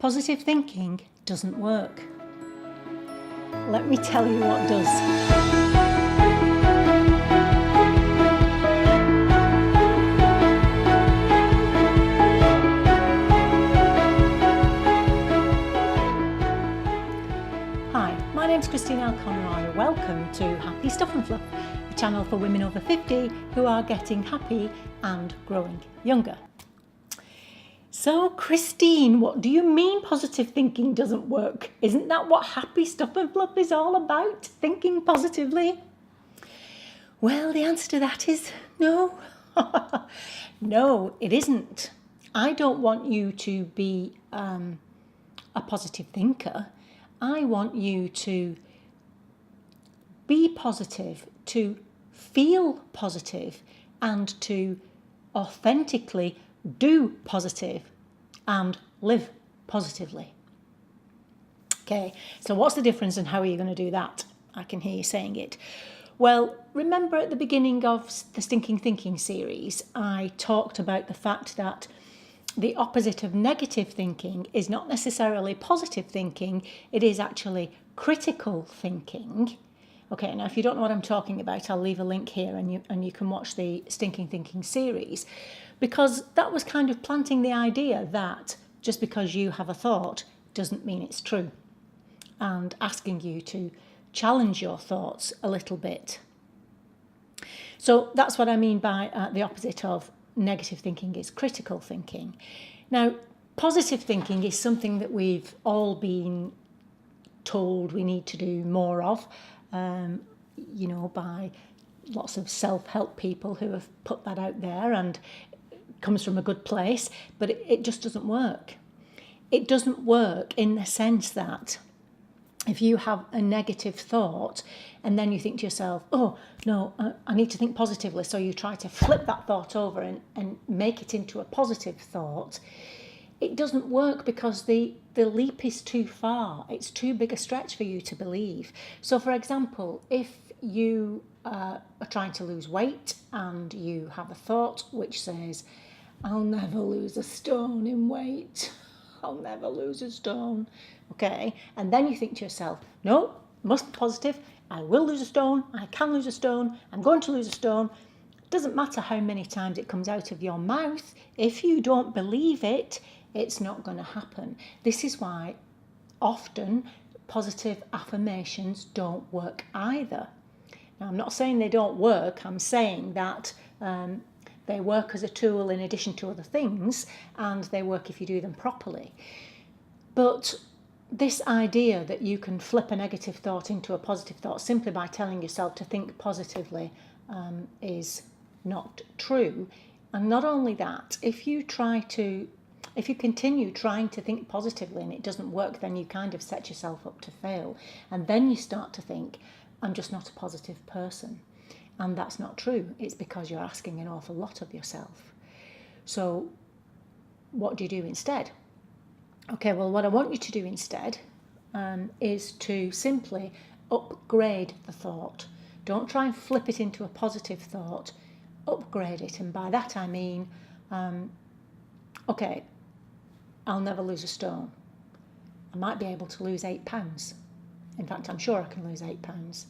Positive thinking doesn't work. Let me tell you what does. Hi, my name's Christine Conroy. Welcome to Happy Stuff and Fluff, a channel for women over 50 who are getting happy and growing younger. So, Christine, what do you mean positive thinking doesn't work? Isn't that what Happy Stuff and Fluff is all about? Thinking positively? Well, the answer to that is no. No, it isn't. I don't want you to be a positive thinker. I want you to be positive, to feel positive, and to authentically do positive and live positively. Okay, so what's the difference and how are you going to do that? I can hear you saying it. Well, remember at the beginning of the Stinking Thinking series, I talked about the fact that the opposite of negative thinking is not necessarily positive thinking, it is actually critical thinking. Okay, now if you don't know what I'm talking about, I'll leave a link here and you can watch the Stinking Thinking series, because that was kind of planting the idea that just because you have a thought doesn't mean it's true, and asking you to challenge your thoughts a little bit. So that's what I mean by the opposite of negative thinking is critical thinking. Now, positive thinking is something that we've all been told we need to do more of, by lots of self-help people who have put that out there, and it comes from a good place, but it just doesn't work. It doesn't work in the sense that if you have a negative thought and then you think to yourself, oh, no, I need to think positively, so you try to flip that thought over and make it into a positive thought, it doesn't work because the leap is too far. It's too big a stretch for you to believe. So, for example, if you are trying to lose weight and you have a thought which says, I'll never lose a stone in weight. I'll never lose a stone. Okay, and then you think to yourself, no, must be positive. I will lose a stone. I can lose a stone. I'm going to lose a stone. It doesn't matter how many times it comes out of your mouth. If you don't believe it, it's not going to happen. This is why often positive affirmations don't work either. Now, I'm not saying they don't work. I'm saying that they work as a tool in addition to other things, and they work if you do them properly. But this idea that you can flip a negative thought into a positive thought simply by telling yourself to think positively is not true. And not only that, if you continue trying to think positively and it doesn't work, then you kind of set yourself up to fail. And then you start to think, I'm just not a positive person. And that's not true. It's because you're asking an awful lot of yourself. So what do you do instead? Okay, well, what I want you to do instead is to simply upgrade the thought. Don't try and flip it into a positive thought. Upgrade it. And by that I mean, okay, I'll never lose a stone. I might be able to lose 8 pounds. In fact, I'm sure I can lose 8 pounds.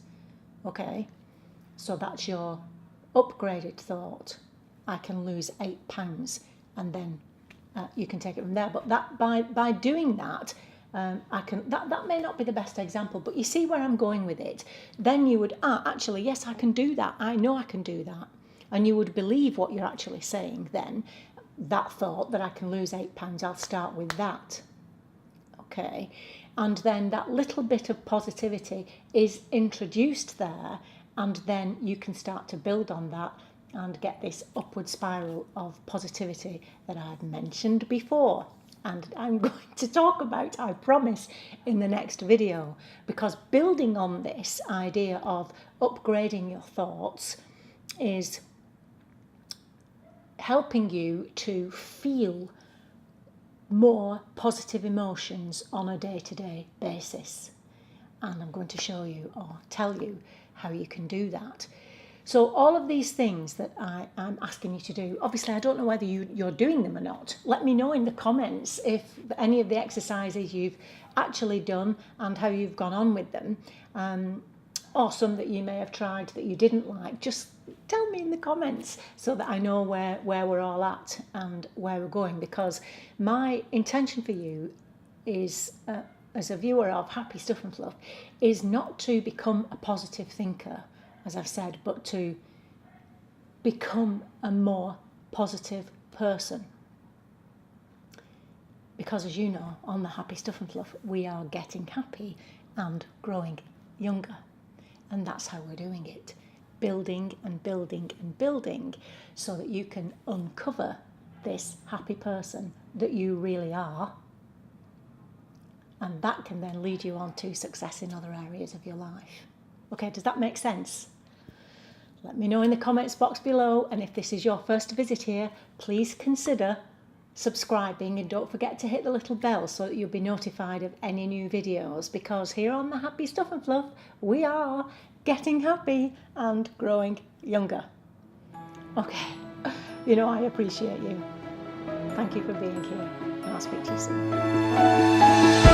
Okay, so that's your upgraded thought. I can lose 8 pounds, and then you can take it from there. But that by doing that, that may not be the best example, but you see where I'm going with it. Then you would, actually, yes, I can do that. I know I can do that. And you would believe what you're actually saying then. That thought that I can lose 8 pounds, I'll start with that. Okay. And then that little bit of positivity is introduced there, and then you can start to build on that and get this upward spiral of positivity that I've mentioned before. And I'm going to talk about, I promise, in the next video, because building on this idea of upgrading your thoughts is helping you to feel more positive emotions on a day-to-day basis. And I'm going to show you or tell you how you can do that. So all of these things that I'm asking you to do, obviously I don't know whether you're doing them or not. Let me know in the comments if any of the exercises you've actually done and how you've gone on with them, or some that you may have tried that you didn't like. Just tell me in the comments so that I know where we're all at and where we're going, because my intention for you is, as a viewer of Happy Stuff and Fluff, is not to become a positive thinker, as I've said, but to become a more positive person. Because as you know, on the Happy Stuff and Fluff, we are getting happy and growing younger. And that's how we're doing it. Building and building and building so that you can uncover this happy person that you really are. And that can then lead you on to success in other areas of your life. Okay, does that make sense? Let me know in the comments box below. And if this is your first visit here, please consider subscribing, and don't forget to hit the little bell so that you'll be notified of any new videos, because here on the Happy Stuff and Fluff, we are getting happy and growing younger. Okay, you know I appreciate you. Thank you for being here, and I'll speak to you soon.